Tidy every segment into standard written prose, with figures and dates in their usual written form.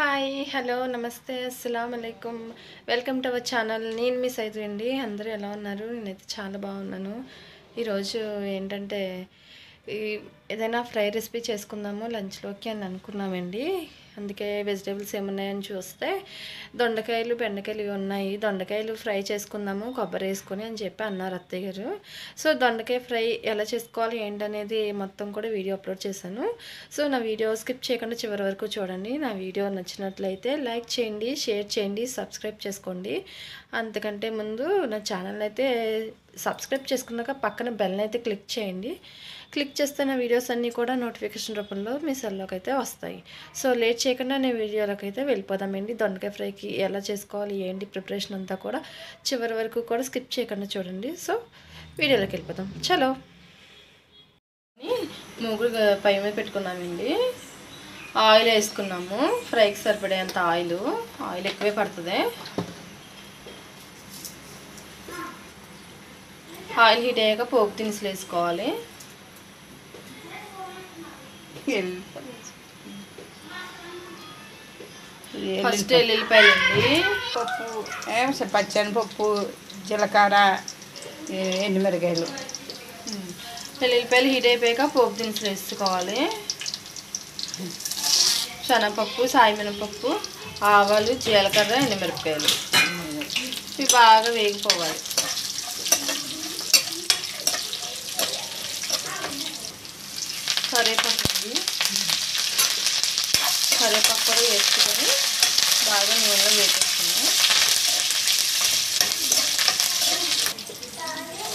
Hi hello నమస్తే అస్సలాము అలైకుం welcome to our channel. నేను మీ సైదు అండి. అందరూ ఎలా ఉన్నారు? నేనైతే చాలా బాగున్నాను. ఈరోజు ఏంటంటే ఏదైనా ఫ్రై రెసిపీ చేసుకుందాము లంచ్లోకి అని అనుకున్నామండి. అందుకే వెజిటేబుల్స్ ఏమున్నాయని చూస్తే దొండకాయలు బెండకాయలు ఉన్నాయి. దొండకాయలు ఫ్రై చేసుకుందాము కొబ్బరి వేసుకొని అని చెప్పి అన్నారు అత్తయ్య గారు. సో దొండకాయ ఫ్రై ఎలా చేసుకోవాలి ఏంటనేది మొత్తం కూడా వీడియో అప్లోడ్ చేశాను. సో నా వీడియో స్కిప్ చేయకుండా చివరి వరకు చూడండి. నా వీడియో నచ్చినట్లయితే లైక్ చేయండి, షేర్ చేయండి, సబ్స్క్రైబ్ చేసుకోండి. అంతకంటే ముందు నా ఛానల్ అయితే సబ్స్క్రైబ్ చేసుకున్నాక పక్కన బెల్ అయితే క్లిక్ చేయండి. క్లిక్ చేస్తే నా వీడియోస్ అన్నీ కూడా నోటిఫికేషన్ రూపంలో మీ సెల్లోకి అయితే వస్తాయి. సో లేట్ చేయకుండా నేను వీడియోలోకి అయితే వెళ్ళిపోదామండి. దొండకాయ ఫ్రైకి ఎలా చేసుకోవాలి ఏంటి ప్రిపరేషన్ అంతా కూడా చివరి వరకు కూడా స్కిప్ చేయకుండా చూడండి. సో వీడియోలోకి వెళ్ళిపోదాం. చలో. మూగుడు పై మీద పెట్టుకున్నామండి. ఆయిల్ వేసుకున్నాము. ఫ్రైకి సరిపడేంత ఆయిల్ ఎక్కువే పడుతుంది. ఆయిల్ హీట్ అయ్యాక పోపు దినుసులు వేసుకోవాలి. ఫస్ట్ ఎల్లుల్లిపాయలండి, పప్పు పచ్చనిపప్పు, జీలకర్ర, ఎండుమిరకాయలు. ఎల్లుల్లిపాయలు హీట్ అయిపోయాక పోపు దినుసులు వేసుకోవాలి. శనగపప్పు, సాయిమినపప్పు, ఆవాలు, జీలకర్ర, ఎండుమిరపకాయలు ఇవి బాగా వేగిపోవాలి. కరివేపాకు కూడా వేసుకొని బాగా నూనెలో వేసుకున్నాం.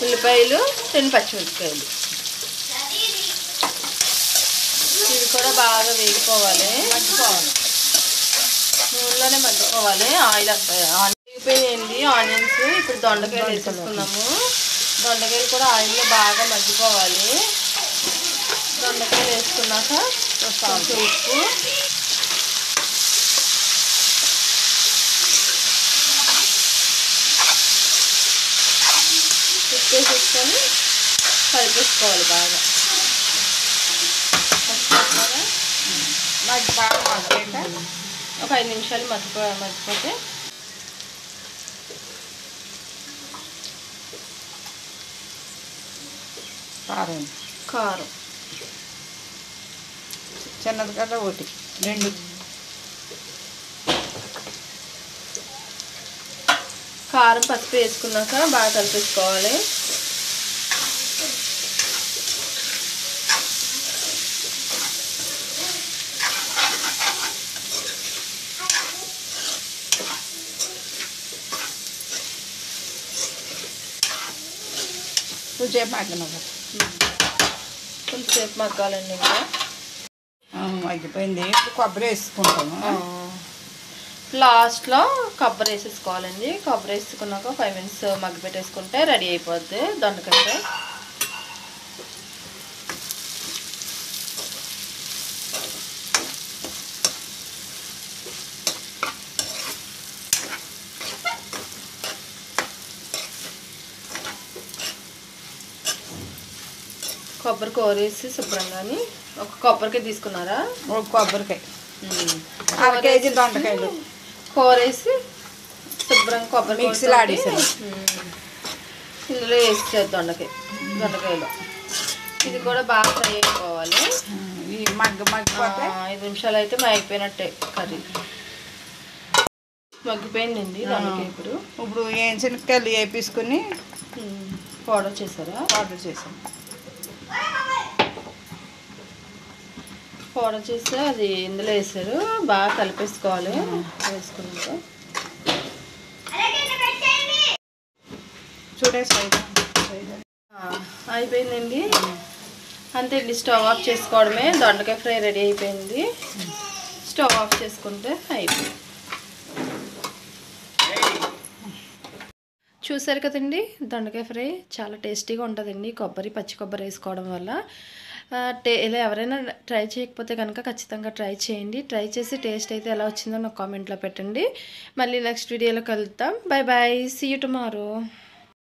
ఉల్లిపాయలు, 2 పచ్చిమిరపకాయలు ఇవి కూడా బాగా వేగిపోవాలి. నూనెలోనే మగ్గిపోవాలి. ఆయిల్ వేగిపోయింది ఆనియన్స్. ఇప్పుడు దొండకాయలు వేసేసుకున్నాము. దొండకాయలు కూడా ఆయిల్లో బాగా మగ్గిపోవాలి. దొండకాయలు వేసుకున్నాక కొంచెం ఉప్పు, వేసేసుకొని కలిపేసుకోవాలి బాగా. బాగా మగ్గాక ఒక 5 నిమిషాలు మగ్గిపోతే కారం చిన్నది కదా 1 2 కారం పసుపు వేసుకున్నాక బాగా కలిపేసుకోవాలి. కొంచెంసేపు మగ్గాలండి. ఇంకా మగ్గిపోయింది. ఇప్పుడు కొబ్బరి వేసుకుంటాము. లాస్ట్లో కొబ్బరి వేసేసుకోవాలండి. కొబ్బరి వేసుకున్నాక 5 మినిట్స్ మగ్గి పెట్టేసుకుంటే రెడీ అయిపోద్ది దొండకాయ ఫ్రై. కొబ్బరి కోరేసి శుభ్రంగాని ఒక కొబ్బరికాయ తీసుకున్నారా? ఒక కొబ్బరికాయ, 1 కేజీ దొండకాయలు కోరేసి శుభ్రంగా కొబ్బరి మిక్సీలో ఆడేసారు. ఇందులో వేసేది దొండకాయలో ఇది కూడా బాగా ఫ్రై అయిపోవాలి. ఈ మగ్గిపోతే 5 నిమిషాలు అయితే మగ్గిపోయినట్టే కర్రీ. మగ్గిపోయిందండి దొండకాయ. ఇప్పుడు శనక్కాయలు వేపించుకొని పౌడర్ చేశారా? పౌడర్ చేసాం. పౌడర్ చేస్తే అది ఇందులో వేసారు. బాగా కలిపేసుకోవాలి. వేసుకున్నాక అయిపోయిందండి. అంతే అండి. స్టవ్ ఆఫ్ చేసుకోవడమే. దొండకాయ ఫ్రై రెడీ అయిపోయింది. స్టవ్ ఆఫ్ చేసుకుంటే అయిపోయింది. చూసారు కదండి, దొండకాయ ఫ్రై చాలా టేస్టీగా ఉంటుందండి. పచ్చి కొబ్బరి వేసుకోవడం వల్ల. ఇలా ఎవరైనా ట్రై చేయకపోతే కనుక ఖచ్చితంగా ట్రై చేయండి. ట్రై చేసి టేస్ట్ అయితే ఎలా వచ్చిందో నాకు కామెంట్లో పెట్టండి. మళ్ళీ నెక్స్ట్ వీడియోలో కలుద్దాం. Bye bye, see you tomorrow.